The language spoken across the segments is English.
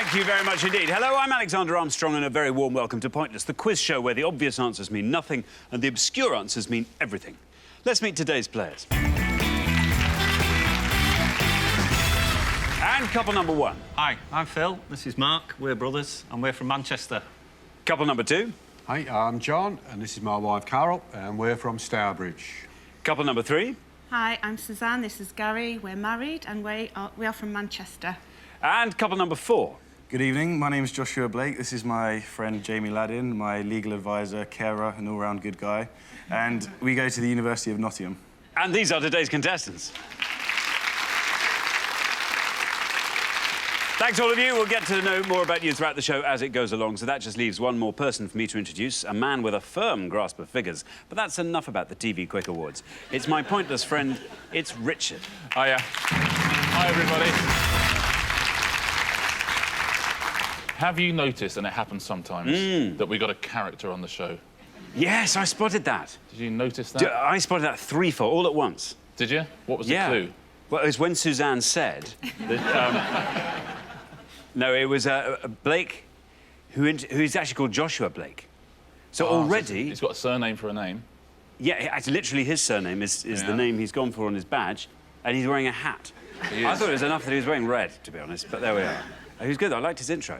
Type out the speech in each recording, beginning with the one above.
Thank you very much indeed. Hello, I'm Alexander Armstrong, and a very warm welcome to Pointless, the quiz show where the obvious answers mean nothing and the obscure answers mean everything. Let's meet today's players. And couple number one. Hi, I'm Phil. This is Mark. We're brothers, and we're from Manchester. Couple number two. Hi, I'm John, and this is my wife Carol, and we're from Stourbridge. Couple number three. Hi, I'm Suzanne. This is Gary. We're married, and we are from Manchester. And couple number four. Good evening, my name is Joshua Blake. This is my friend Jamie Laddin, my legal advisor, carer, an all-round good guy. And we go to the University of Nottingham. And these are today's contestants. Thanks, all of you. We'll get to know more about you throughout the show as it goes along, so that just leaves one more person for me to introduce, a man with a firm grasp of figures. But that's enough about the TV Quick Awards. It's my pointless friend, it's Richard. Hiya. Hi, everybody. Have you noticed, and it happens sometimes, that we got a character on the show? Yes, I spotted that. Did you notice that? I spotted that threefold, all at once. Did you? What was the clue? Well, it was when Suzanne said that... no, it was Blake, who's actually called Joshua Blake. So already... So he's got a surname for a name. Yeah, it's literally his surname is the name he's gone for on his badge, and he's wearing a hat. I thought it was enough that he was wearing red, to be honest, but there we are. He was good, I liked his intro.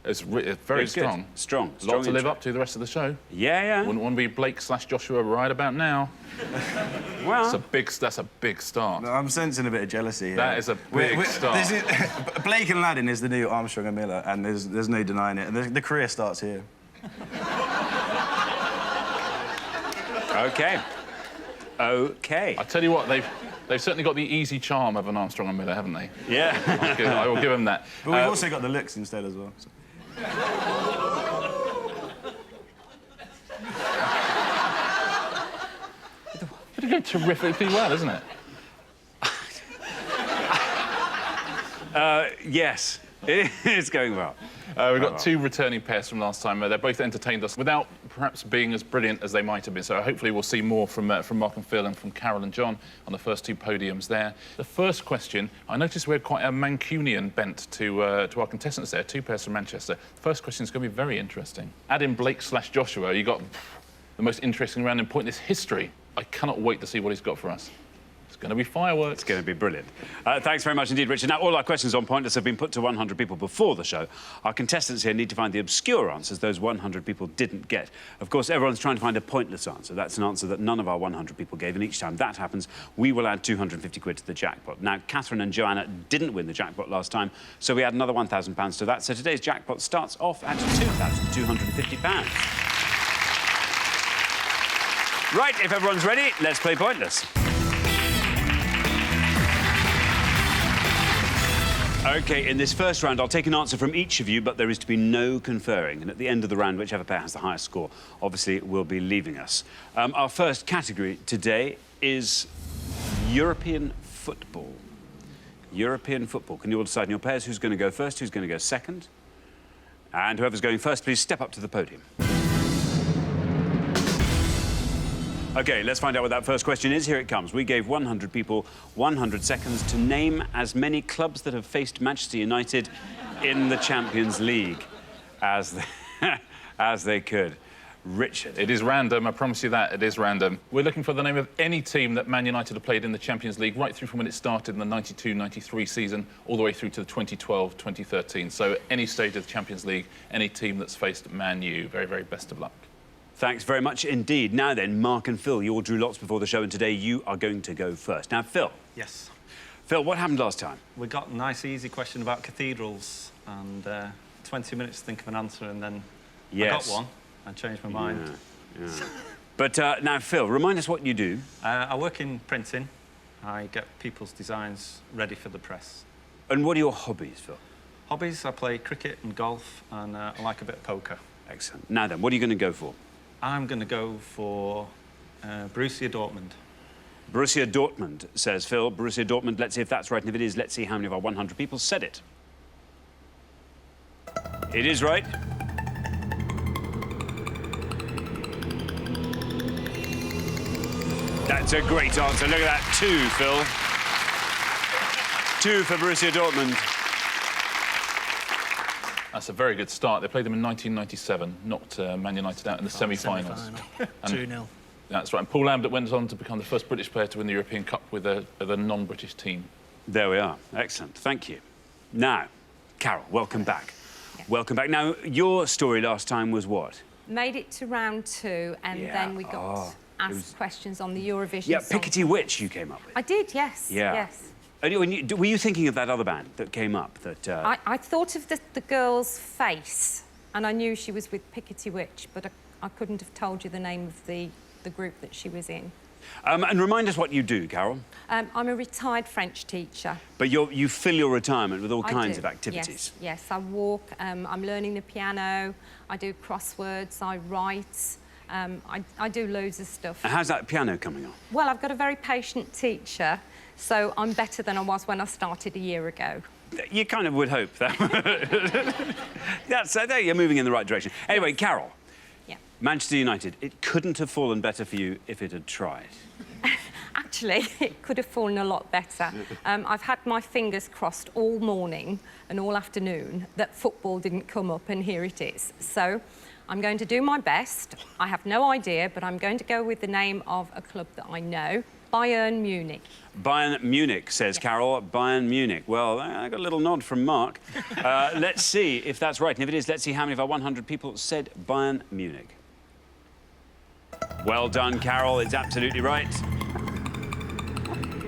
It's very strong. Strong. A lot to live up to the rest of the show. Yeah. Wouldn't want to be Blake/Joshua right about now. Well... That's a big start. No, I'm sensing a bit of jealousy here. That is a big start. Blake and Laddin is the new Armstrong and Miller, and there's no denying it. And the career starts here. OK. I tell you what, they've certainly got the easy charm of an Armstrong and Miller, haven't they? Yeah. I will give them that. But we've also got the looks instead as well. So. It'll go terrifically well, isn't it? Yes, it is going well. We've got two returning pairs from last time. They both entertained us without perhaps being as brilliant as they might have been. So hopefully we'll see more from Mark and Phil and from Carol and John on the first two podiums there. The first question, I noticed we had quite a Mancunian bent to our contestants there, two pairs from Manchester. The first question is going to be very interesting. Add in Blake/Joshua, you got the most interesting round in Pointless history. I cannot wait to see what he's got for us. It's going to be fireworks. It's going to be brilliant. Thanks very much indeed, Richard. Now, all our questions on Pointless have been put to 100 people before the show. Our contestants here need to find the obscure answers those 100 people didn't get. Of course, everyone's trying to find a pointless answer. That's an answer that none of our 100 people gave, and each time that happens, we will add 250 quid to the jackpot. Now, Catherine and Joanna didn't win the jackpot last time, so we add another £1,000 to that. So today's jackpot starts off at £2,250. Right, if everyone's ready, let's play Pointless. OK, in this first round, I'll take an answer from each of you, but there is to be no conferring. And at the end of the round, whichever pair has the highest score, obviously, will be leaving us. Our first category today is European football. European football. Can you all decide in your pairs who's going to go first, who's going to go second? And whoever's going first, please step up to the podium. OK, let's find out what that first question is. Here it comes. We gave 100 people 100 seconds to name as many clubs that have faced Manchester United in the Champions League as they could. Richard. It is random, I promise you that. It is random. We're looking for the name of any team that Man United have played in the Champions League right through from when it started in the 92-93 season all the way through to the 2012-2013. So any stage of the Champions League, any team that's faced Man U. Very, very best of luck. Thanks very much indeed. Now then, Mark and Phil, you all drew lots before the show, and today you are going to go first. Now, Phil. Yes. Phil, what happened last time? We got a nice, easy question about cathedrals, and 20 minutes to think of an answer, and then I got one. I changed my mind. Yeah. But now, Phil, remind us what you do. I work in printing. I get people's designs ready for the press. And what are your hobbies, Phil? Hobbies? I play cricket and golf, and I like a bit of poker. Excellent. Now then, what are you going to go for? I'm going to go for Borussia Dortmund. Borussia Dortmund, says Phil. Borussia Dortmund, let's see if that's right, and if it is, let's see how many of our 100 people said it. It is right. That's a great answer. Look at that. 2, Phil. 2 for Borussia Dortmund. That's a very good start. They played them in 1997, knocked Man United out in the semi-finals. 2-0. That's right. And Paul Lambert went on to become the first British player to win the European Cup with a non-British team. There we are. Excellent. Thank you. Now, Carol, welcome back. Yeah. Welcome back. Now, your story last time was what? Made it to round 2, and then we got asked questions on the Eurovision Yeah, song. Pickety Witch you came up with. I did, yes. Yeah. Yes. And were you thinking of that other band that came up? That I thought of the girl's face, and I knew she was with Pickety Witch, but I couldn't have told you the name of the group that she was in. And remind us what you do, Carol. I'm a retired French teacher. But you fill your retirement with all I kinds do. of activities. Yes, I walk, I'm learning the piano, I do crosswords, I write, I do loads of stuff. And how's that piano coming on? Well, I've got a very patient teacher, so I'm better than I was when I started a year ago. You kind of would hope that. There you're moving in the right direction. Anyway, Carol. Yeah. Manchester United, it couldn't have fallen better for you if it had tried. Actually, it could have fallen a lot better. I've had my fingers crossed all morning and all afternoon that football didn't come up, and here it is. So I'm going to do my best. I have no idea, but I'm going to go with the name of a club that I know, Bayern Munich. Bayern Munich, says Carol. Bayern Munich. Well, I got a little nod from Mark. Let's see if that's right. And if it is, let's see how many of our 100 people said Bayern Munich. Well done, Carol. It's absolutely right.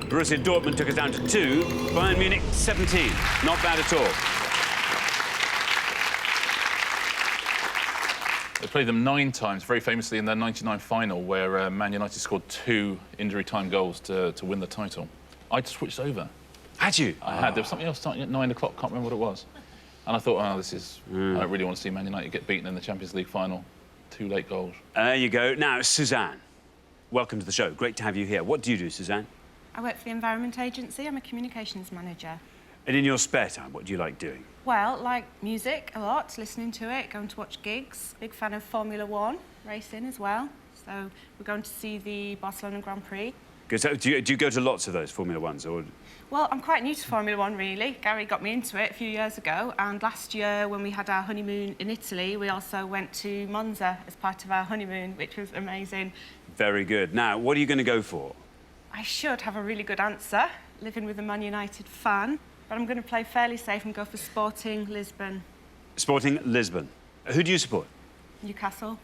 Borussia Dortmund took us down to 2. Bayern Munich, 17. Not bad at all. They played them 9 times, very famously in their 99 final, where Man United scored 2 injury-time goals to win the title. I'd switched over. Had you? I had. There was something else starting at 9 o'clock, can't remember what it was. And I thought, oh, this is... I don't really want to see Man United get beaten in the Champions League final. 2 late goals. There you go. Now, Suzanne, welcome to the show. Great to have you here. What do you do, Suzanne? I work for the Environment Agency. I'm a communications manager. And in your spare time, what do you like doing? Well, like music a lot, listening to it, going to watch gigs. Big fan of Formula 1 racing as well. So we're going to see the Barcelona Grand Prix. So do you go to lots of those Formula 1s? Or... Well, I'm quite new to Formula 1, really. Gary got me into it a few years ago, and last year, when we had our honeymoon in Italy, we also went to Monza as part of our honeymoon, which was amazing. Very good. Now, what are you going to go for? I should have a really good answer, living with a Man United fan, but I'm going to play fairly safe and go for Sporting Lisbon. Sporting Lisbon. Who do you support? Newcastle.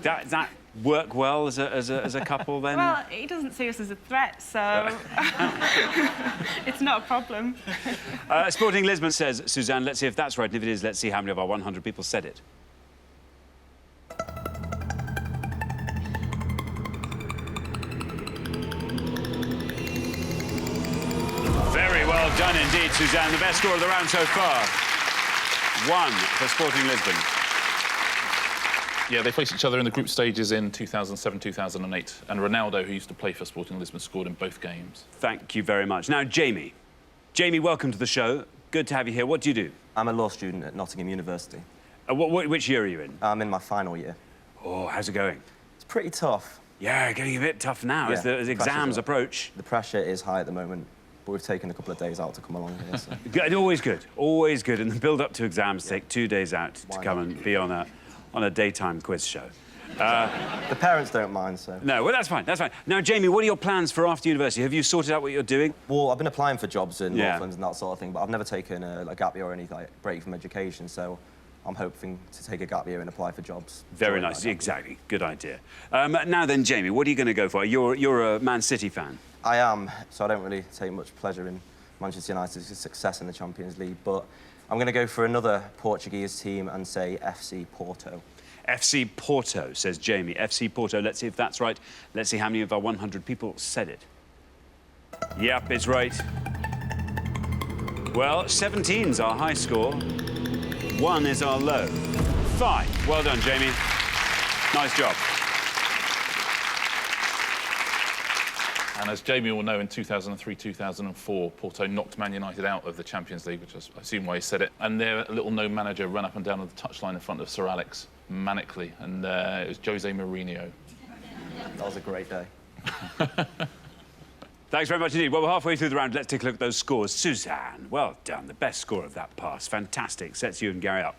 That work well as a couple, then? Well, he doesn't see us as a threat, so it's not a problem. Sporting Lisbon, says Suzanne. Let's see if that's right, and if it is, let's see how many of our 100 people said it. Very well done indeed, Suzanne. The best score of the round so far. 1 for Sporting Lisbon. Yeah, they faced each other in the group stages in 2007, 2008. And Ronaldo, who used to play for Sporting Lisbon, scored in both games. Thank you very much. Now, Jamie. Jamie, welcome to the show. Good to have you here. What do you do? I'm a law student at Nottingham University. Which year are you in? I'm in my final year. Oh, how's it going? It's pretty tough. Yeah, getting a bit tough now as the exams approach. The pressure is high at the moment, but we've taken a couple of days out to come along here. So. Good, always good, always good. And the build-up to exams take 2 days out to come and be on a daytime quiz show. The parents don't mind, so... No, well, that's fine, that's fine. Now, Jamie, what are your plans for after university? Have you sorted out what you're doing? Well, I've been applying for jobs in Northlands and that sort of thing, but I've never taken a gap year or any break from education, so I'm hoping to take a gap year and apply for jobs. Very nice, exactly. Good idea. Now then, Jamie, what are you going to go for? You're a Man City fan. I am, so I don't really take much pleasure in Manchester United's success in the Champions League, but I'm going to go for another Portuguese team and say FC Porto. FC Porto, says Jamie. FC Porto. Let's see if that's right. Let's see how many of our 100 people said it. Yep, it's right. Well, 17's our high score. 1 is our low. 5. Well done, Jamie. Nice job. And as Jamie will know, in 2003-2004, Porto knocked Man United out of the Champions League, which I assume why he said it. And their little-known manager ran up and down on the touchline in front of Sir Alex, manically, and it was Jose Mourinho. That was a great day. Thanks very much indeed. Well, we're halfway through the round. Let's take a look at those scores. Suzanne, well done. The best score of that pass. Fantastic. Sets you and Gary up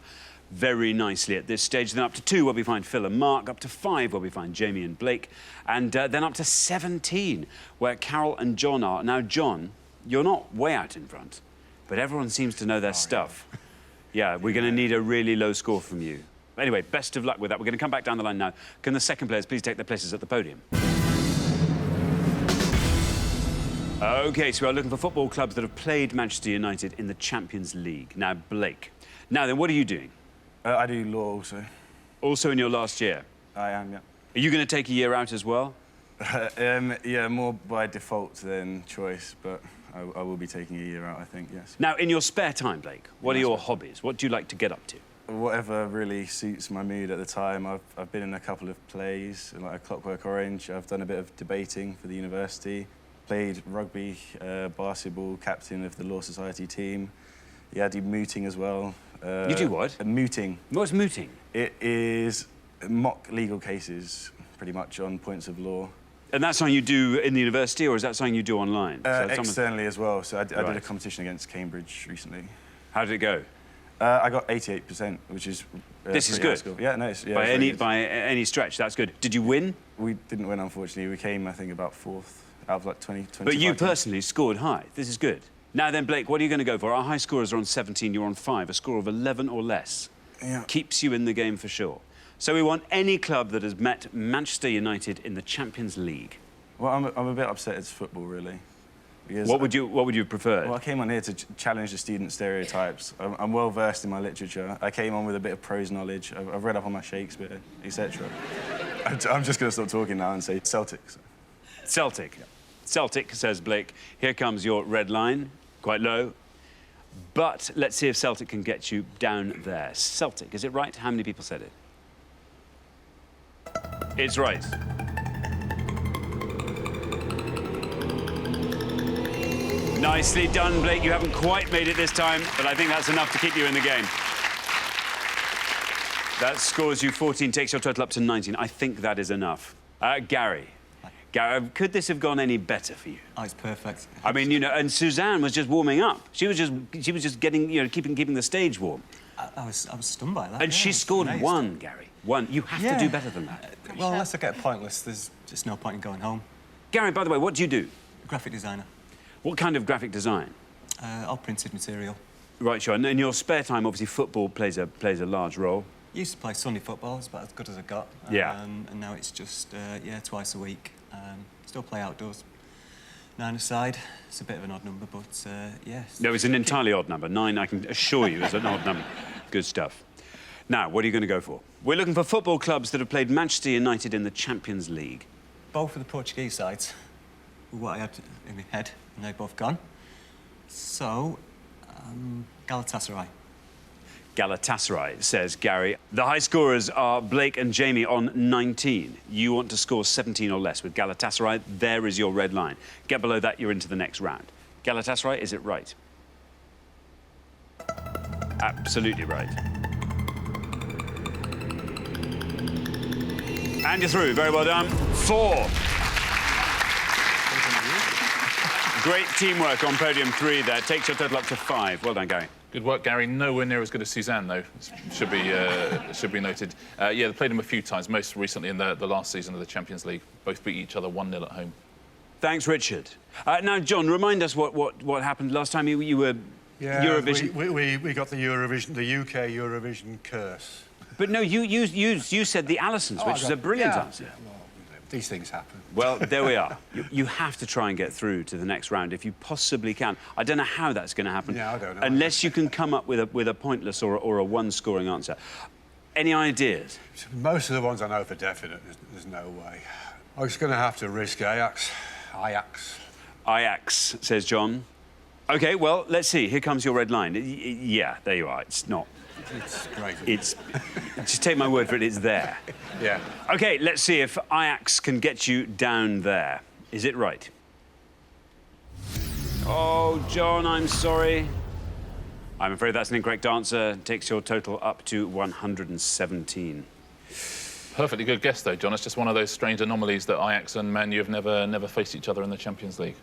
very nicely at this stage. Then up to 2 where we find Phil and Mark. Up to 5 where we find Jamie and Blake. And then up to 17 where Carol and John are. Now, John, you're not way out in front, but everyone seems to know their stuff. Yeah, we're going to need a really low score from you. Anyway, best of luck with that. We're going to come back down the line now. Can the second players please take their places at the podium? OK, so we are looking for football clubs that have played Manchester United in the Champions League. Now, Blake. Now then, what are you doing? I do law also. Also in your last year? I am, yeah. Are you going to take a year out as well? Yeah, more by default than choice, but I will be taking a year out, I think, yes. Now, in your spare time, Blake, what are your hobbies? What do you like to get up to? Whatever really suits my mood at the time. I've been in a couple of plays, like A Clockwork Orange. I've done a bit of debating for the university. Played rugby, basketball, captain of the Law Society team. Yeah, I do mooting as well. You do what? Mooting. What's mooting? It is mock legal cases, pretty much, on points of law. And that's something you do in the university, or is that something you do online? Externally as well. So I did a competition against Cambridge recently. How did it go? I got 88%, which is this is good. Yeah, no, it's, yeah, by any stretch, that's good. Did you win? We didn't win, unfortunately. We came, I think, about 4th out of like 20. But you personally scored high. This is good. Now then, Blake, what are you going to go for? Our high scorers are on 17, you're on 5. A score of 11 or less keeps you in the game for sure. So we want any club that has met Manchester United in the Champions League. Well, I'm a bit upset it's football, really. What would you prefer? Well, I came on here to challenge the student stereotypes. I'm well versed in my literature. I came on with a bit of prose knowledge. I've read up on my Shakespeare, etc. I'm just going to stop talking now and say Celtic. Celtic. Yeah. Celtic, says Blake. Here comes your red line, quite low. But let's see if Celtic can get you down there. Celtic, is it right? How many people said it? It's right. Nicely done, Blake. You haven't quite made it this time, but I think that's enough to keep you in the game. That scores you 14, takes your total up to 19. I think that is enough. Gary. Gary, could this have gone any better for you? Oh, it's perfect. I mean, you know, and Suzanne was just warming up. She was just getting, you know, keeping the stage warm. I was stunned by that. And she scored amazed. 1, Gary. 1. You have to do better than that. Well, unless I get pointless, there's just no point in going home. Gary, by the way, what do you do? Graphic designer. What kind of graphic design? All printed material. Right, sure. And in your spare time, obviously, football plays a large role. Used to play Sunday football. It's about as good as I got. Yeah. And now it's just, twice a week. Still play outdoors. 9-a-side. It's a bit of an odd number, but, yes. No, it's an entirely odd number. 9, I can assure you, is an odd number. Good stuff. Now, what are you going to go for? We're looking for football clubs that have played Manchester United in the Champions League. Both of the Portuguese sides were what I had in my head, and they've both gone. So, Galatasaray. Galatasaray, says Gary. The high scorers are Blake and Jamie on 19. You want to score 17 or less with Galatasaray. There is your red line. Get below that, you're into the next round. Galatasaray, is it right? Absolutely right. And you're through. Very well done. 4. Great teamwork on podium 3 there. Takes your total up to 5. Well done, Gary. Good work, Gary. Nowhere near as good as Suzanne, though. Should be noted. Yeah, they played them a few times, most recently in the last season of the Champions League. Both beat each other 1-0 at home. Thanks, Richard. Now, John, remind us what happened last time you were Eurovision. We got the UK Eurovision curse. But no, you said the Allisons, which is a brilliant answer. Yeah, well, these things happen. Well, there we are. You have to try and get through to the next round if you possibly can. I don't know how that's going to happen. Yeah, I don't know. Unless you can come up with a pointless or a one-scoring answer. Any ideas? Most of the ones I know for definite, there's no way. I was going to have to risk Ajax. Ajax, says John. OK, well, let's see. Here comes your red line. Yeah, there you are. It's not. It's great. It's... Just take my word for it, it's there. Yeah. OK, let's see if Ajax can get you down there. Is it right? Oh, John, I'm sorry. I'm afraid that's an incorrect answer. Takes your total up to 117. Perfectly good guess, though, John. It's just one of those strange anomalies that Ajax and Man U have never faced each other in the Champions League.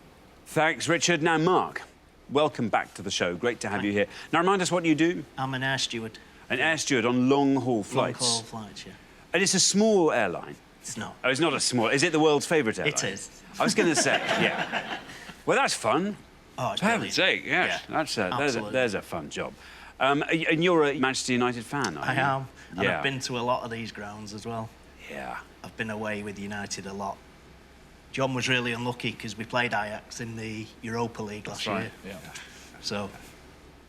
Thanks, Richard. Now, Mark, welcome back to the show. Great to have you here. Now, remind us what you do. I'm an air steward. An air steward on long-haul flights. Long-haul flights, yeah. And it's a small airline. It's not. Oh, it's not a small... Is it the world's favourite airline? It is. I was going to say, yeah. Well, that's fun. Oh, it's For heaven's brilliant. sake, yes. Yeah, There's a fun job. And you're a Manchester United fan, aren't you? I am. And Yeah. I've been to a lot of these grounds as well. Yeah. I've been away with United a lot. John was really unlucky because we played Ajax in the Europa League last year. Yeah. So,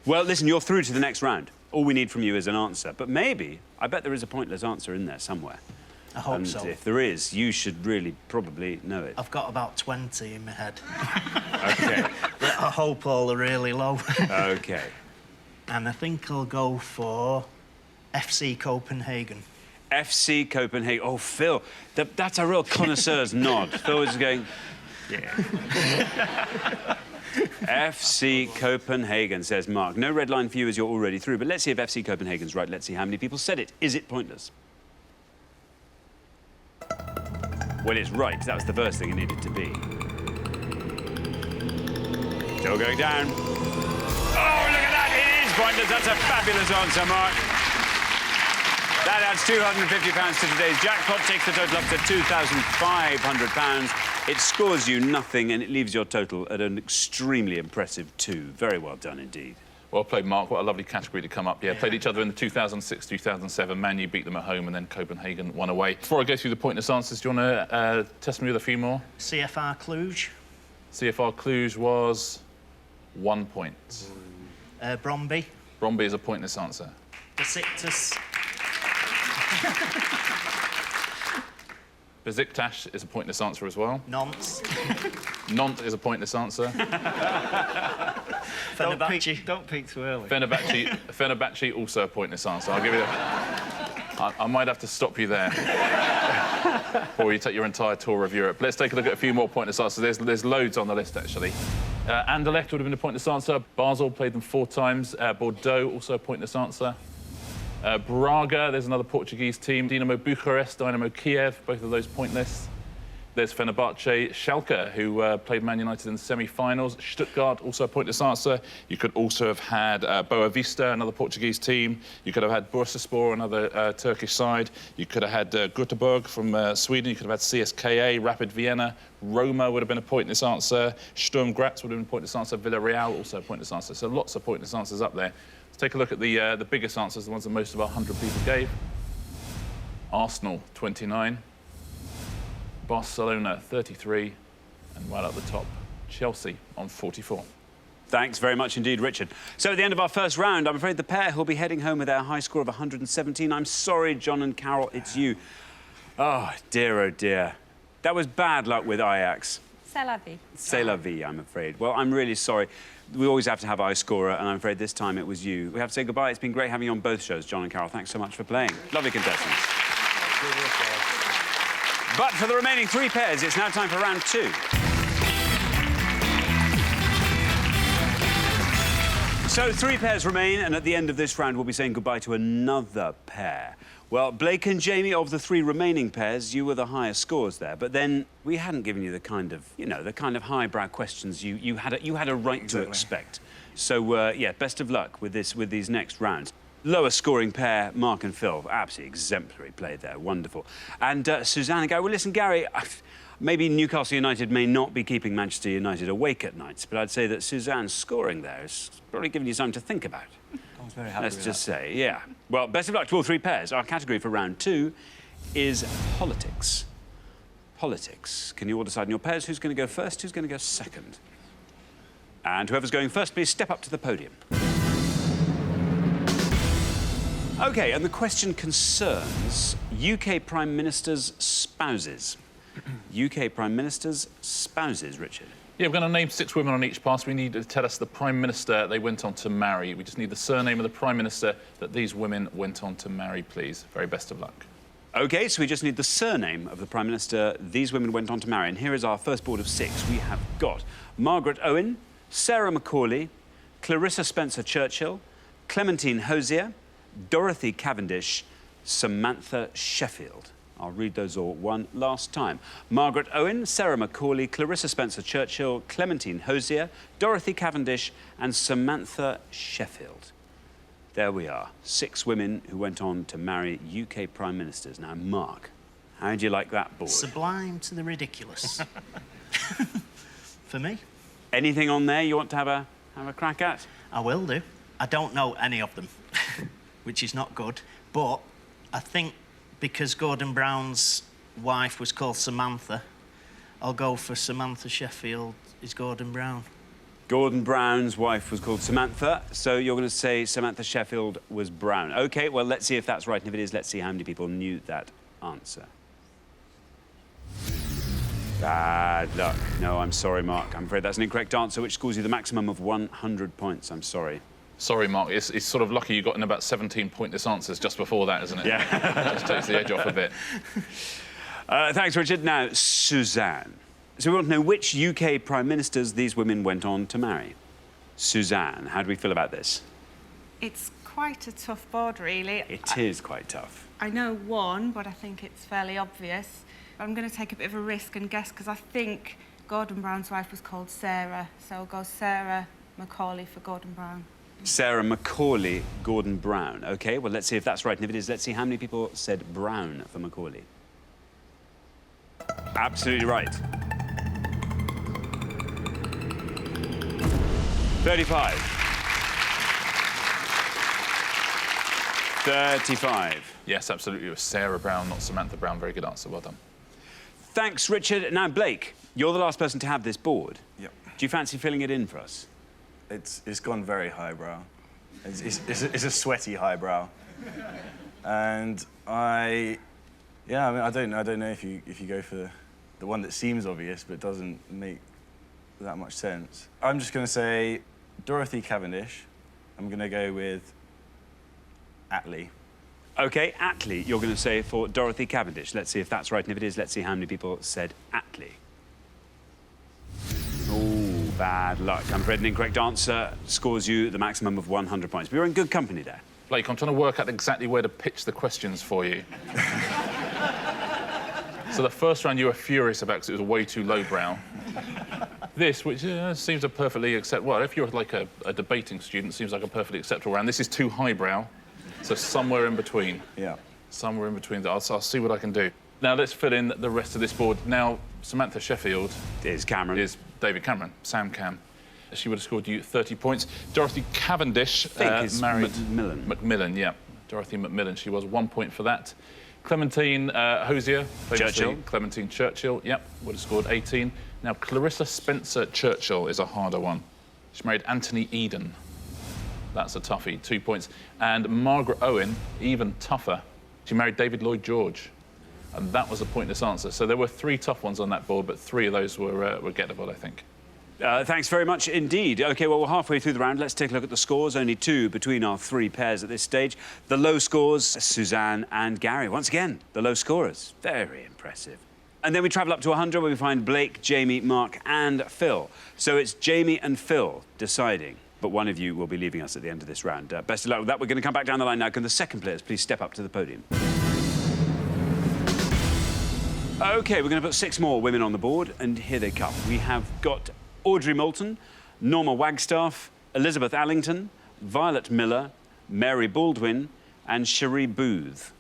Well, listen, you're through to the next round. All we need from you is an answer. But maybe, I bet there is a pointless answer in there somewhere. I hope And so. if there is, you should really probably know it. I've got about 20 in my head. OK. But I hope all are really low. OK. And I think I'll go for FC Copenhagen. FC Copenhagen. Oh, Phil, that's a real connoisseur's nod. Phil was going, yeah. FC Copenhagen, says Mark. No red line for you as you're already through, but let's see if FC Copenhagen's right. Let's see how many people said it. Is it pointless? Well, it's right. That was the first thing it needed to be. Still going down. Oh, look at that! It is pointless. That's a fabulous answer, Mark. That adds £250 to today's jackpot, takes the total up to £2,500. It scores you nothing, and it leaves your total at an extremely impressive 2. Very well done indeed. Well played, Mark. What a lovely category to come up. Yeah, played each other in the 2006-2007. Man U beat them at home, and then Copenhagen won away. Before I go through the pointless answers, do you want to test me with a few more? CFR Cluj. CFR Cluj was 1 point. Bromby. Bromby is a pointless answer. Besiktas. Besiktas is a pointless answer as well. Nantes. Nantes is a pointless answer. Fenerbahce. Don't peak too early. Fenerbahce, also a pointless answer. I'll give you that. I might have to stop you there before you take your entire tour of Europe. Let's take a look at a few more pointless answers. There's loads on the list, actually. Anderlecht would have been a pointless answer. Basel played them 4 times. Bordeaux, also a pointless answer. Braga, there's another Portuguese team. Dinamo Bucharest, Dynamo Kiev, both of those pointless. There's Fenerbahce, Schalke, who played Man United in the semi-finals. Stuttgart, also a pointless answer. You could also have had Boa Vista, another Portuguese team. You could have had Bursaspor, another Turkish side. You could have had Göteborg from Sweden. You could have had CSKA, Rapid Vienna. Roma would have been a pointless answer. Sturm Graz would have been a pointless answer. Villarreal, also a pointless answer. So lots of pointless answers up there. Let's take a look at the biggest answers, the ones that most of our 100 people gave. Arsenal, 29. Barcelona, 33. And right at the top, Chelsea on 44. Thanks very much indeed, Richard. So at the end of our first round, I'm afraid the pair who'll be heading home with their high score of 117. I'm sorry, John and Carol, it's you. Oh, dear. That was bad luck with Ajax. C'est la vie. C'est la vie, I'm afraid. Well, I'm really sorry. We always have to have high scorer, and I'm afraid this time it was you. We have to say goodbye. It's been great having you on both shows, John and Carol. Thanks so much for playing. Lovely contestants. But for the remaining 3 pairs, it's now time for round 2. So 3 pairs remain, and at the end of this round, we'll be saying goodbye to another pair. Well, Blake and Jamie, of the 3 remaining pairs, you were the highest scores there. But then we hadn't given you the kind of, the kind of highbrow questions you had a right to expect. So, yeah, best of luck with these next rounds. Lowest scoring pair, Mark and Phil, absolutely exemplary play there, wonderful. And Suzanne and Gary, well, listen, Gary, maybe Newcastle United may not be keeping Manchester United awake at nights, but I'd say that Suzanne's scoring there is probably giving you something to think about. I was very happy Let's with just say, yeah. Well, best of luck to all 3 pairs. Our category for round 2 is politics. Politics. Can you all decide in your pairs who's going to go first, who's going to go second? And whoever's going first, please step up to the podium. OK, and the question concerns UK Prime Ministers' spouses. UK Prime Ministers' spouses, Richard. Yeah, we're going to name 6 women on each pass. We need to tell us the Prime Minister they went on to marry. We just need the surname of the Prime Minister that these women went on to marry, please. Very best of luck. OK, so we just need the surname of the Prime Minister these women went on to marry. And here is our first board of 6. We have got Margaret Owen, Sarah Macaulay, Clarissa Spencer Churchill, Clementine Hosier, Dorothy Cavendish, Samantha Sheffield. I'll read those all one last time. Margaret Owen, Sarah Macaulay, Clarissa Spencer-Churchill, Clementine Hosier, Dorothy Cavendish and Samantha Sheffield. There we are, 6 women who went on to marry UK Prime Ministers. Now, Mark, how do you like that board? Sublime to the ridiculous. For me. Anything on there you want to have a crack at? I will do. I don't know any of them, which is not good. But I think because Gordon Brown's wife was called Samantha, I'll go for Samantha Sheffield is Gordon Brown. Gordon Brown's wife was called Samantha, so you're going to say Samantha Sheffield was Brown. OK, well, let's see if that's right, and if it is, let's see how many people knew that answer. Bad luck. No, I'm sorry, Mark. I'm afraid that's an incorrect answer, which scores you the maximum of 100 points. I'm sorry. Sorry, Mark. It's sort of lucky you got in about 17 pointless answers just before that, isn't it? Yeah. Just takes the edge off a bit. Thanks, Richard. Now, Suzanne. So we want to know which UK Prime Ministers these women went on to marry. Suzanne, how do we feel about this? It's quite a tough board, really. It is quite tough. I know one, but I think it's fairly obvious. I'm going to take a bit of a risk and guess, because I think Gordon Brown's wife was called Sarah, so I'll go Sarah Macaulay for Gordon Brown. Sarah Macaulay, Gordon Brown. OK, well, let's see if that's right. And if it is, let's see how many people said Brown for Macaulay. Absolutely right. 35. 35. Yes, absolutely. It was Sarah Brown, not Samantha Brown. Very good answer. Well done. Thanks, Richard. Now, Blake, you're the last person to have this board. Yep. Do you fancy filling it in for us? It's gone very highbrow. It's a sweaty highbrow. And I mean, I don't know if you go for the one that seems obvious but doesn't make that much sense. I'm just going to say Dorothy Cavendish. I'm going to go with Attlee. OK, Attlee, you're going to say for Dorothy Cavendish. Let's see if that's right, and if it is, let's see how many people said Attlee. Oh, bad luck. I'm afraid an incorrect answer scores you the maximum of 100 points. But you're in good company there. Blake, I'm trying to work out exactly where to pitch the questions for you. So the first round you were furious about because it was way too lowbrow. This, which seems a perfectly acceptable... Well, if you're like a debating student, seems like a perfectly acceptable round. This is too highbrow, so somewhere in between. Yeah. Somewhere in between. I'll see what I can do. Now, let's fill in the rest of this board. Now, Samantha Sheffield... Is Cameron. Is David Cameron, Sam Cam. She would have scored you 30 points. Dorothy Cavendish married... Macmillan. Macmillan, yeah. Dorothy Macmillan. She was 1 point for that. Clementine Hosier, Churchill. Clementine Churchill, yep, would have scored 18. Now, Clarissa Spencer-Churchill is a harder one. She married Anthony Eden. That's a toughie, 2 points. And Margaret Owen, even tougher. She married David Lloyd George. And that was a pointless answer. So there were 3 tough ones on that board, but 3 of those were gettable, I think. Thanks very much indeed. OK, well, we're halfway through the round. Let's take a look at the scores. Only 2 between our 3 pairs at this stage. The low scores, Suzanne and Gary. Once again, the low scorers. Very impressive. And then we travel up to 100, where we find Blake, Jamie, Mark and Phil. So it's Jamie and Phil deciding. But one of you will be leaving us at the end of this round. Best of luck with that. We're going to come back down the line now. Can the second players please step up to the podium? OK, we're going to put 6 more women on the board, and here they come. We have got Audrey Moulton, Norma Wagstaff, Elizabeth Allington, Violet Miller, Mary Baldwin and Cherie Booth.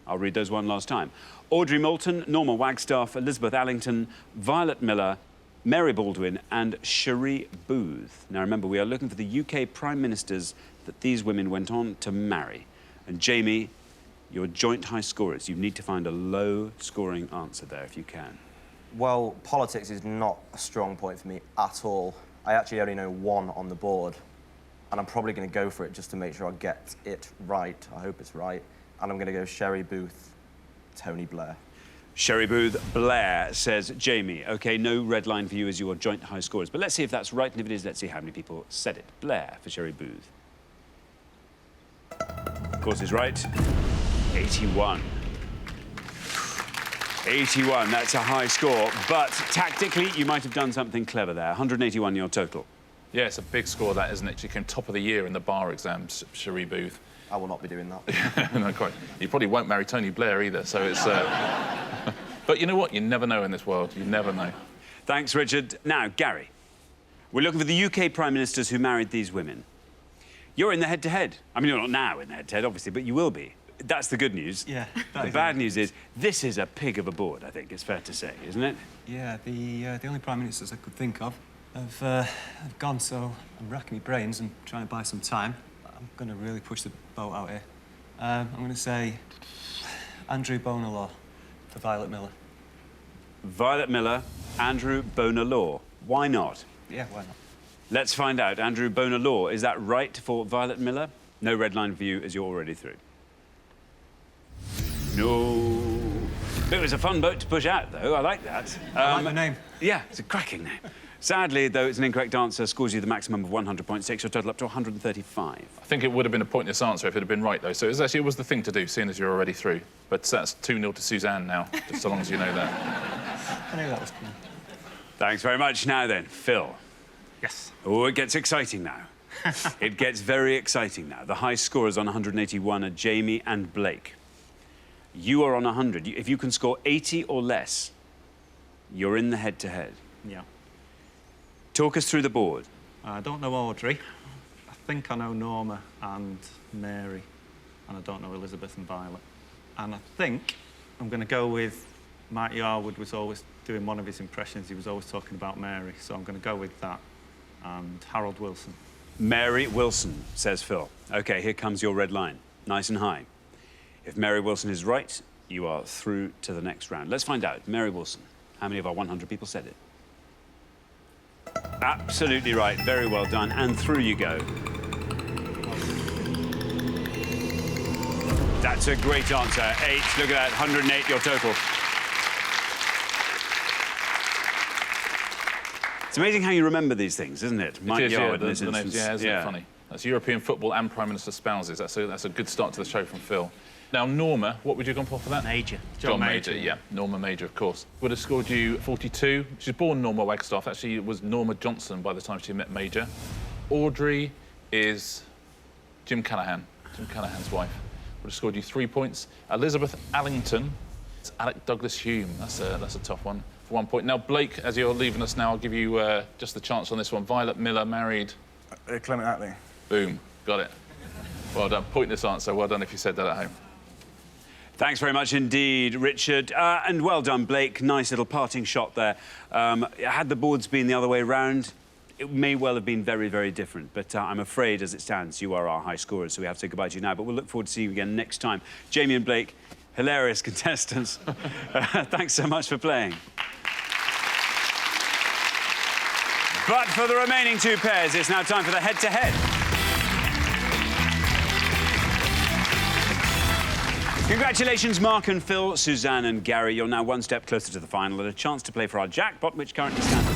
I'll read those one last time. Audrey Moulton, Norma Wagstaff, Elizabeth Allington, Violet Miller, Mary Baldwin and Cherie Booth. Now, remember, we are looking for the UK Prime Ministers that these women went on to marry. And, Jamie, you're joint high scorers. You need to find a low-scoring answer there, if you can. Well, politics is not a strong point for me at all. I actually only know 1 on the board, and I'm probably going to go for it just to make sure I get it right. I hope it's right. And I'm going to go Cherie Booth, Tony Blair. Cherie Booth, Blair, says Jamie. OK, no red line for you as your joint high scorers. But let's see if that's right, and if it is, let's see how many people said it. Blair for Cherie Booth. Of course, is right. 81. 81, that's a high score. But tactically, you might have done something clever there. 181 your total. Yeah, it's a big score, that, isn't it? She came top of the year in the bar exams, Cherie Booth. I will not be doing that. No, quite. You probably won't marry Tony Blair either, so it's... But you know what? You never know in this world. You never know. Thanks, Richard. Now, Gary, we're looking for the UK Prime Ministers who married these women. You're in the head-to-head. I mean, you're not now in the head-to-head, obviously, but you will be. That's the good news. Yeah. The bad news is this is a pig of a board, I think it's fair to say, isn't it? Yeah, the only Prime Ministers I could think of have gone, so I'm racking my brains and trying to buy some time. I'm going to really push the boat out here. I'm going to say Andrew Bonar Law for Violet Miller. Violet Miller, Andrew Bonar Law. Why not? Yeah, why not? Let's find out. Andrew Bonar Law, is that right for Violet Miller? No red line for you as you're already through. No. It was a fun boat to push out, though. I like that. I like the name. Yeah, it's a cracking name. Sadly, though, it's an incorrect answer. Scores you the maximum of 100 points, takes your total up to 135. I think it would have been a pointless answer if it had been right, though. So it was the thing to do, seeing as you're already through. But that's 2-0 to Suzanne now, just so long as you know that. I knew that was coming. Thanks very much. Now then, Phil. Yes. Oh, it gets exciting now. It gets very exciting now. The high scorers on 181 are Jamie and Blake. You are on 100. If you can score 80 or less, you're in the head-to-head. Yeah. Talk us through the board. I don't know Audrey. I think I know Norma and Mary. And I don't know Elizabeth and Violet. And I think I'm going to go with Mike Yarwood was always doing one of his impressions. He was always talking about Mary. So I'm going to go with that. And Harold Wilson. Mary Wilson, says Phil. OK, here comes your red line. Nice and high. If Mary Wilson is right, you are through to the next round. Let's find out. Mary Wilson. How many of our 100 people said it? Absolutely right. Very well done. And through you go. That's a great answer. 8. Look at that. 108, your total. It's amazing how you remember these things, isn't it? Mike Yarwood, in this instance. Yeah, isn't it funny? That's European football and Prime Minister spouses. That's a good start to the show from Phil. Now, Norma, what would you have gone for that? Major. John Major, yeah. Norma Major, of course. Would have scored you 42. She was born Norma Wagstaff. Actually, it was Norma Johnson by the time she met Major. Audrey is Jim Callaghan, Jim Callaghan's wife. Would have scored you 3 points. Elizabeth Allington, it's Alec Douglas Hume. That's a tough one for 1 point. Now, Blake, as you're leaving us now, I'll give you just the chance on this one. Violet Miller married... Clement Attlee. Boom, got it. Well done. Pointless answer. Well done if you said that at home. Thanks very much indeed, Richard. And well done, Blake. Nice little parting shot there. Had the boards been the other way round, it may well have been very, very different. But I'm afraid, as it stands, you are our high scorers, so we have to say goodbye to you now. But we'll look forward to seeing you again next time. Jamie and Blake, hilarious contestants. Thanks so much for playing. But for the remaining 2 pairs, it's now time for the head-to-head. Congratulations, Mark and Phil, Suzanne and Gary. You're now 1 step closer to the final and a chance to play for our jackpot, which currently stands at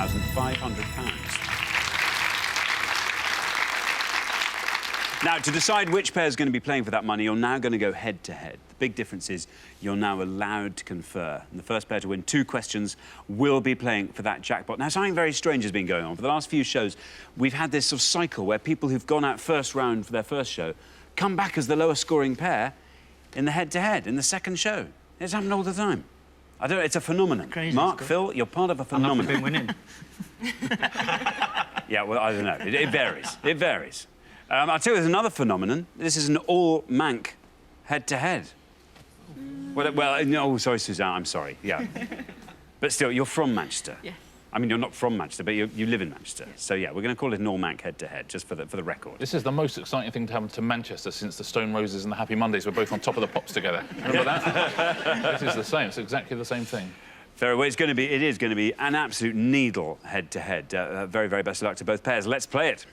£2,500. Now, to decide which pair is going to be playing for that money, you're now going to go head-to-head. The big difference is you're now allowed to confer. And the first pair to win 2 questions will be playing for that jackpot. Now, something very strange has been going on. For the last few shows, we've had this sort of cycle where people who've gone out first round for their first show come back as the lowest-scoring pair in the head-to-head, in the second show. It's happened all the time. I don't know, it's a phenomenon. Crazy, Mark, Phil, you're part of a phenomenon. I've been winning. Yeah, well, I don't know. It varies. It varies. I'll tell you, there's another phenomenon. This is an all-Manc head-to-head. Well, no, sorry, Suzanne, I'm sorry. Yeah. But still, you're from Manchester. Yeah. I mean, you're not from Manchester, but you live in Manchester. Yeah. So, yeah, we're going to call it an all-Manc head-to-head, just for the record. This is the most exciting thing to happen to Manchester since the Stone Roses and the Happy Mondays were both on top of the pops together. Remember that? This is the same. It's exactly the same thing. Very well. It is going to be an absolute needle head-to-head. Very, very best of luck to both pairs. Let's play it.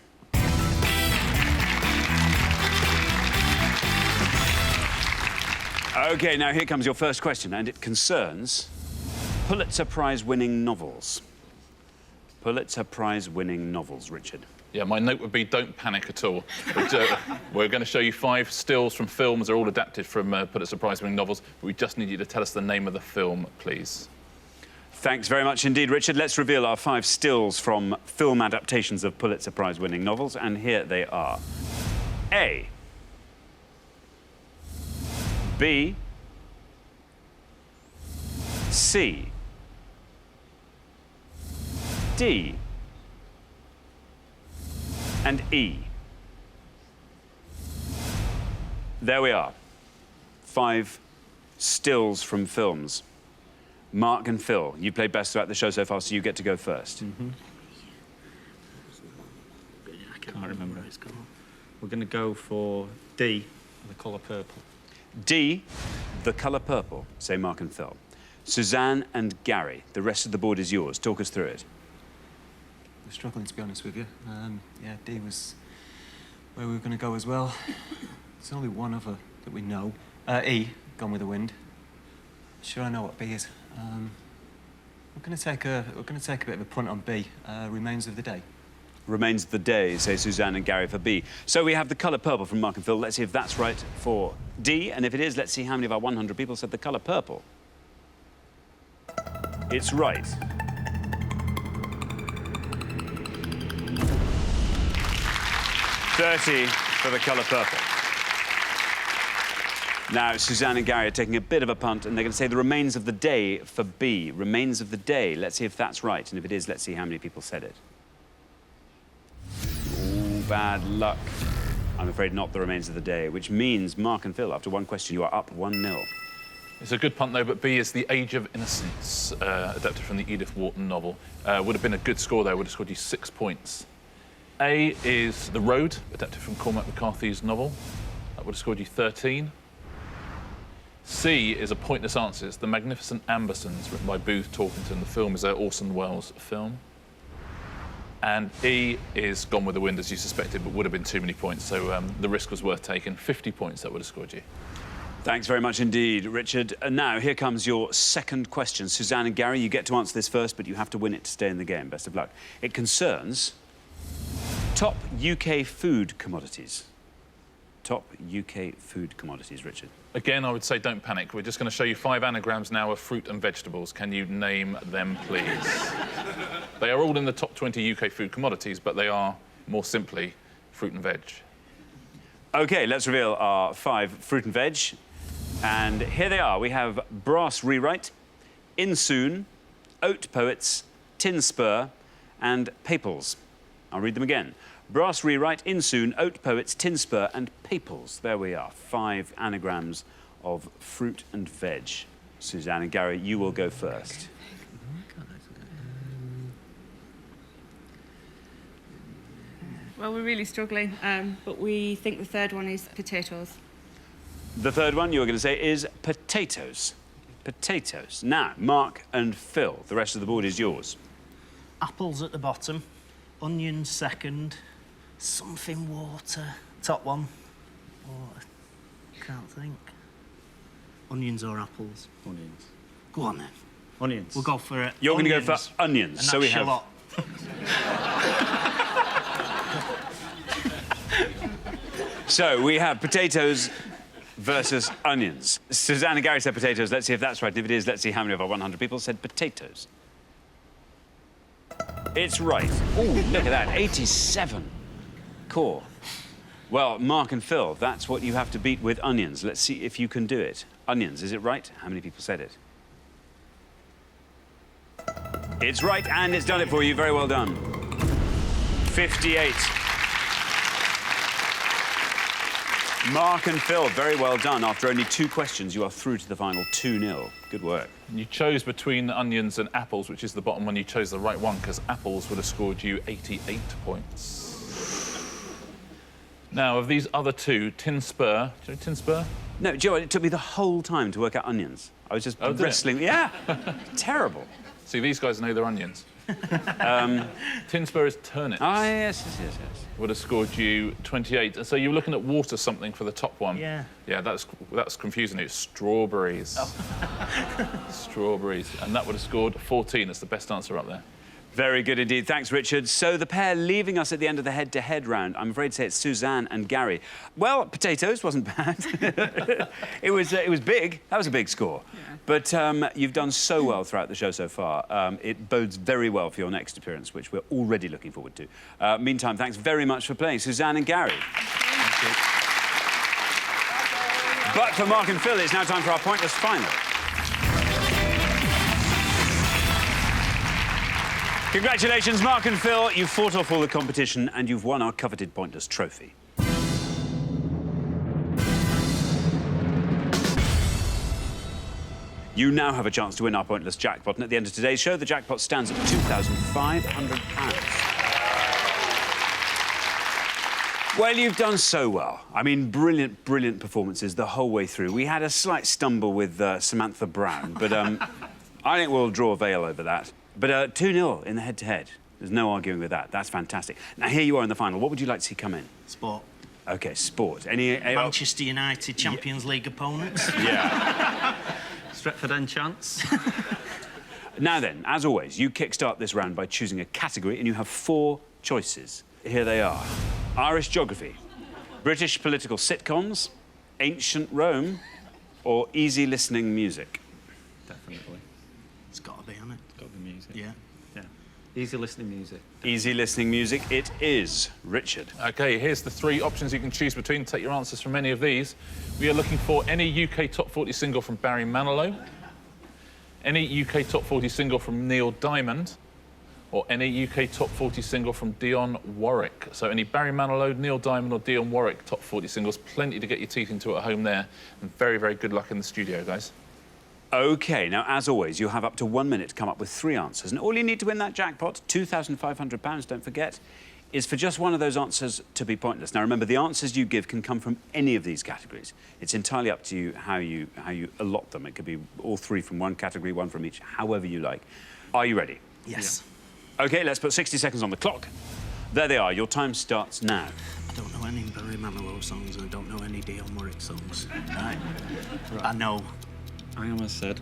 OK, now here comes your first question, and it concerns Pulitzer Prize-winning novels. Pulitzer Prize-winning novels, Richard. Yeah, my note would be don't panic at all. But, we're going to show you 5 stills from films. They're all adapted from Pulitzer Prize-winning novels. But we just need you to tell us the name of the film, please. Thanks very much indeed, Richard. Let's reveal our 5 stills from film adaptations of Pulitzer Prize-winning novels, and here they are. A. B, C, D, and E. There we are. 5 stills from films. Mark and Phil, you played best throughout the show so far, so you get to go first. I can't remember. We're going to go for D, the colour purple. D, the colour purple, say Mark and Phil. Suzanne and Gary, the rest of the board is yours. Talk us through it. We're struggling, to be honest with you. Yeah, D was where we were going to go as well. There's only one other that we know. E, Gone with the Wind. Sure, I know what B is. We're going to take a bit of a punt on B. Remains of the Day. Remains of the Day, say Suzanne and Gary for B. So we have the colour purple from Mark and Phil. Let's see if that's right for D. And if it is, let's see how many of our 100 people said the colour purple. It's right. $30 for the colour purple. Now, Suzanne and Gary are taking a bit of a punt, and they're going to say the remains of the day for B. Remains of the day. Let's see if that's right. And if it is, let's see how many people said it. Ooh, bad luck. I'm afraid not the remains of the day, which means, Mark and Phil, after one question, you are up 1-0. It's a good punt, though, but B is The Age of Innocence, adapted from the Edith Wharton novel. Would have been a good score, though. Would have scored you 6 points. A is The Road, adapted from Cormac McCarthy's novel. That would have scored you 13. C is A Pointless Answers, The Magnificent Ambersons, written by Booth Tarkington. The film is an Orson Welles film. And E is Gone with the Wind, as you suspected, but would have been too many points, so the risk was worth taking. 50 points, that would have scored you. Thanks very much indeed, Richard. And now, here comes your second question. Suzanne and Gary, you get to answer this first, but you have to win it to stay in the game. Best of luck. It concerns top UK food commodities. Top UK food commodities, Richard. Again, I would say don't panic. We're just going to show you 5 anagrams now of fruit and vegetables. Can you name them, please? They are all in the top 20 UK food commodities, but they are, more simply, fruit and veg. OK, let's reveal our 5 fruit and veg. And here they are. We have Brass Rewrite, Insoon, Oat Poets, Tin Spur, and Paples. I'll read them again. Brass Rewrite, Insoon, Oat Poets, Tin Spur, and Paples. There we are. 5 anagrams of fruit and veg. Suzanne and Gary, you will go first. Well, we're really struggling, but we think the third one is potatoes. The third one you're going to say is potatoes. Potatoes. Now, Mark and Phil, the rest of the board is yours. Apples at the bottom, onions second, something water. Top one. Water. Can't think. Onions or apples? Onions. Go on then. Onions. We'll go for it. You're going to go for onions. And So we that's have. shallot. So we have potatoes versus onions. Suzanne and Gary said potatoes. Let's see if that's right. If it is, let's see how many of our 100 people said potatoes. It's right. Oh, look at that. 87. Core. Well, Mark and Phil, that's what you have to beat with onions. Let's see if you can do it. Onions, is it right? How many people said it? It's right, and it's done it for you. Very well done. 58. Mark and Phil, very well done. After only 2 questions, you are through to the final 2-0. Good work. You chose between onions and apples, which is the bottom one. You chose the right one, because apples would have scored you 88 points. Now, of these other 2, Tin Spur... Do you know Tin Spur? No, Joe, it took me the whole time to work out onions. I was just wrestling. Yeah, terrible. See, these guys know their onions. Tin Spur is turnips. Ah, yes. Would have scored you 28. And so you were looking at water something for the top one. Yeah. Yeah, that's confusing. It's strawberries. Oh. Strawberries. And that would have scored 14. That's the best answer up there. Very good indeed. Thanks, Richard. So the pair leaving us at the end of the head-to-head round, I'm afraid to say it's Suzanne and Gary. Well, potatoes wasn't bad. It was big. That was a big score. Yeah. But you've done so well throughout the show so far. It bodes very well for your next appearance, which we're already looking forward to. Meantime, thanks very much for playing, Suzanne and Gary. Thank you. But for Mark and Phil, it's now time for our pointless final. Congratulations, Mark and Phil. You've fought off all the competition and you've won our coveted pointless trophy. You now have a chance to win our pointless jackpot, and at the end of today's show, the jackpot stands at £2,500. Well, you've done so well. I mean, brilliant, brilliant performances the whole way through. We had a slight stumble with Samantha Brown, but I think we'll draw a veil over that. But 2-0 in the head-to-head. There's no arguing with that. That's fantastic. Now, here you are in the final. What would you like to see come in? Sport. OK, sport. Any... Manchester United Champions League opponents. Yeah. Stretford End chance. Now then, as always, you kickstart this round by choosing a category, and you have 4 choices. Here they are. Irish geography, British political sitcoms, ancient Rome, or easy listening music. Definitely. It's got to be, hasn't it? It's got to be music. Yeah. Yeah. Easy listening music. Easy listening music it is. Richard. OK, here's the 3 options you can choose between. Take your answers from any of these. We are looking for any UK Top 40 single from Barry Manilow, any UK Top 40 single from Neil Diamond, or any UK Top 40 single from Dionne Warwick. So any Barry Manilow, Neil Diamond or Dionne Warwick Top 40 singles. Plenty to get your teeth into at home there. And very, very good luck in the studio, guys. OK, now, as always, you have up to 1 minute to come up with 3 answers. And all you need to win that jackpot, £2,500, don't forget, is for just one of those answers to be pointless. Now, remember, the answers you give can come from any of these categories. It's entirely up to you how you allot them. It could be all 3 from one category, 1 from each, however you like. Are you ready? Yes. Yeah. OK, let's put 60 seconds on the clock. There they are. Your time starts now. I don't know any Barry Manilow songs and I don't know any Dionne Warwick songs. Right. I know I almost said.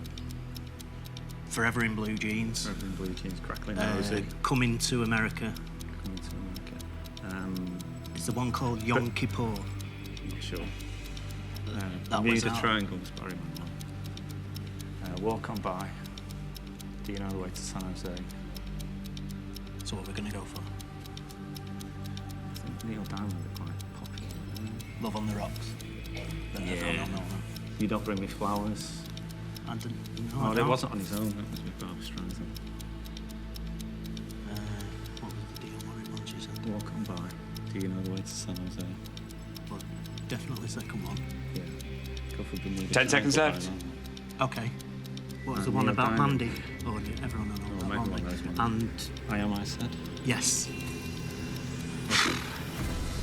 Forever in Blue Jeans. Forever in Blue Jeans, Crackling Rosy. Coming to America. Coming to America. It's the one called Yom Kippur. I'm not sure. That was Bermuda out. Triangle was Barry Manilow. Walk On By. Do You Know the Way to San Jose? So what we're going to go for? I think Neil Diamond was quite popular. Love on the Rocks. Yeah. No. You Don't Bring Me Flowers. I didn't. Oh, No, it wasn't on his own. That was with Barbra Streisand. What was the Dionne Warwick one she said? Walk On By. Do You Know the Way to San Jose? Well, definitely second one. Yeah. Go for Bermuda 10 seconds Triangle left. by Okay. What was the one Neil about Diamond. Mandy? Oh, everyone knows Oh, that maybe one. one of those ones. And I Am I Said. yes.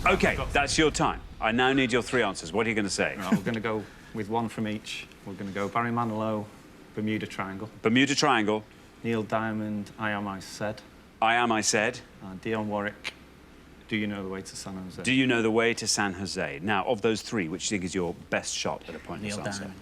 OK, that's your time. I now need your 3 answers. What are you going to say? Right, we're going to go with 1 from each. We're going to go Barry Manilow, Bermuda Triangle, Bermuda Triangle, Neil Diamond, I Am I Said, I Am I Said. and Dionne Warwick, Do You Know the Way to San Jose? Do You Know the Way to San Jose? Now, of those 3, which do you think is your best shot at a pointless Neil answer? Diamond.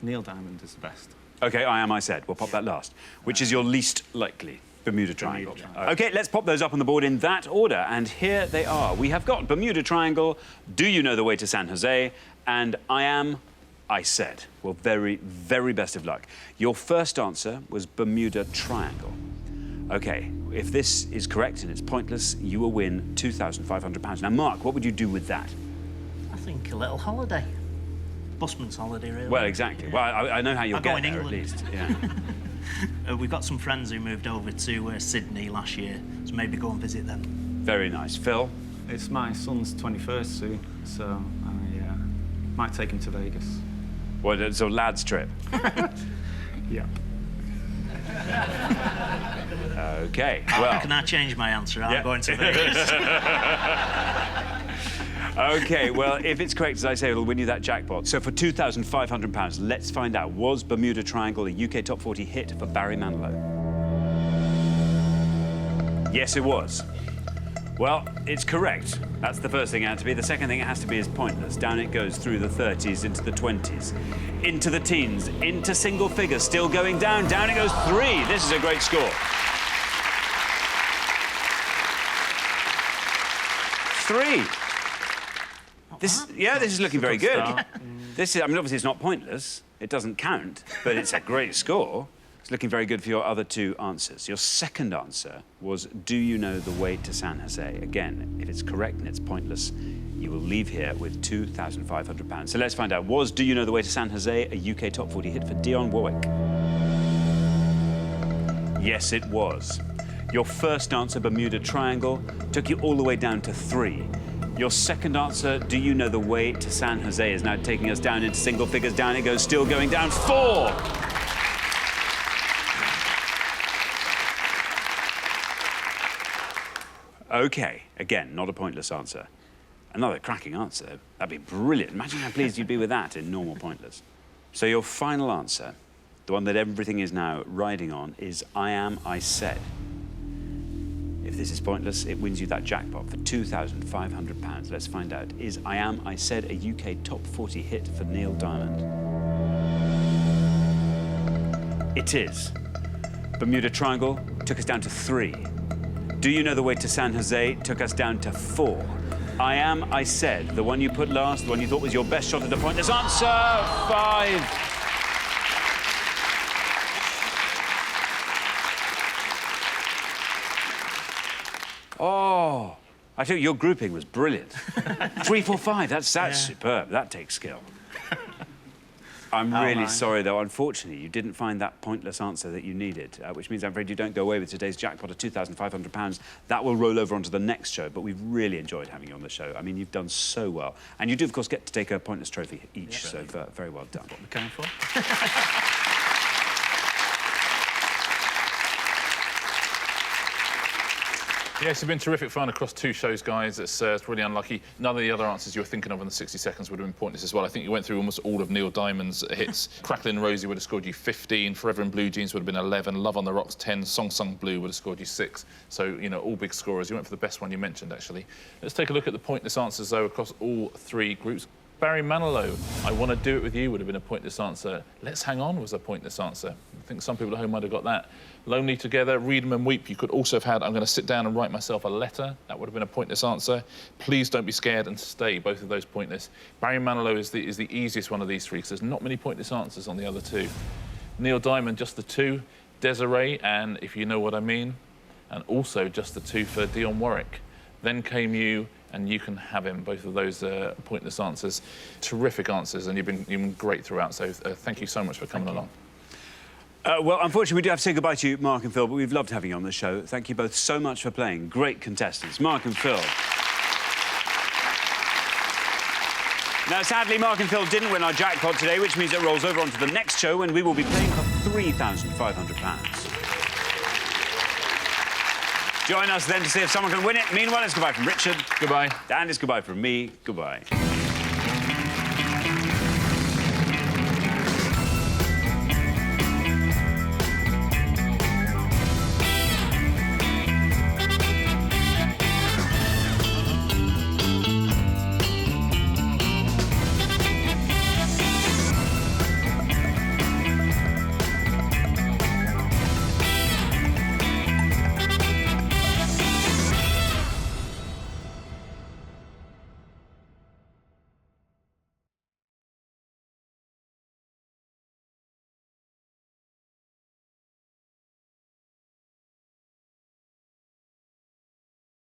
Neil Diamond is the best. OK, I Am I Said. We'll pop that last. Which is your least likely? Bermuda Triangle. Triangle. OK, let's pop those up on the board in that order. And here they are. We have got Bermuda Triangle, Do You Know the Way to San Jose, and I Am I Said. Well, very, very best of luck. Your first answer was Bermuda Triangle. OK, if this is correct and it's pointless, you will win £2,500. Now, Mark, what would you do with that? I think a little holiday. Busman's holiday, really. Well, exactly. Well, I know how you'll I'll go get in there, at England. least. Yeah. We've got some friends who moved over to Sydney last year, so maybe go and visit them. Very nice. Phil? It's my son's 21st soon, so I might take him to Vegas. Well, it's a lad's trip. Yeah. OK, How well... can I change my answer? I'm Yeah. going to Vegas. OK, well, if it's correct, as I say, it'll win you that jackpot. So for £2,500, let's find out, was Bermuda Triangle a UK Top 40 hit for Barry Manilow? Yes, it was. Well, it's correct. That's the first thing it had to be. The second thing it has to be is pointless. Down it goes through the 30s, into the 20s, into the teens, into single figures, still going down. Down it goes 3. This is a great score. 3. This is looking very good. This is, I mean, obviously it's not pointless. It doesn't count, but it's a great score. It's looking very good for your other two answers. Your second answer was, do you know the way to San Jose? Again, if it's correct and it's pointless, you will leave here with £2,500. So let's find out. Was Do You Know the Way to San Jose a UK Top 40 hit for Dionne Warwick? Yes, it was. Your first answer, Bermuda Triangle, took you all the way down to 3. Your second answer, Do You Know the Way to San Jose, is now taking us down into single figures. Down it goes, still going down. 4! OK, again, not a pointless answer. Another cracking answer. That'd be brilliant. Imagine how pleased you'd be with that in normal pointless. So your final answer, the one that everything is now riding on, is I Am, I Said. If this is pointless, it wins you that jackpot for £2,500. Let's find out. Is I Am, I Said a UK Top 40 hit for Neil Diamond? It is. Bermuda Triangle took us down to 3. Do You Know the Way to San Jose took us down to 4. I Am, I Said, the one you put last, the one you thought was your best shot at a pointless answer, 5. Oh, I think your grouping was brilliant. 3, 4, 5, that's superb. That takes skill. I'm really sorry, though. Unfortunately, you didn't find that pointless answer that you needed, which means I'm afraid you don't go away with today's jackpot of £2,500. That will roll over onto the next show, but we've really enjoyed having you on the show. I mean, you've done so well. And you do, of course, get to take a pointless trophy each, so very well done. What we're going for. Yes, it's been terrific fun across 2 shows, guys. It's really unlucky. None of the other answers you were thinking of in the 60 seconds would have been pointless as well. I think you went through almost all of Neil Diamond's hits. Cracklin' Rosie would have scored you 15. Forever in Blue Jeans would have been 11. Love on the Rocks, 10. Song Sung Blue would have scored you 6. So, you know, all big scorers. You went for the best one you mentioned, actually. Let's take a look at the pointless answers, though, across all 3 groups. Barry Manilow, I Want to Do It With You would have been a pointless answer. Let's Hang On was a pointless answer. I think some people at home might have got that. Lonely Together, Read 'Em and Weep. You could also have had I'm going to sit down and write myself a letter. That would have been a pointless answer. Please Don't Be Scared and Stay. Both of those pointless. Barry Manilow is the easiest one of these 3 because there's not many pointless answers on the other 2. Neil Diamond, just the 2. Desiree and If You Know What I Mean. And also just the 2 for Dionne Warwick. Then Came You and You Can Have Him. Both of those pointless answers. Terrific answers, and you've been great throughout. So thank you so much for coming along. Well, unfortunately, we do have to say goodbye to you, Mark and Phil, but we've loved having you on the show. Thank you both so much for playing. Great contestants, Mark and Phil. Now, sadly, Mark and Phil didn't win our jackpot today, which means it rolls over onto the next show when we will be playing for £3,500. Join us then to see if someone can win it. Meanwhile, it's goodbye from Richard. Goodbye. And it's goodbye from me. Goodbye.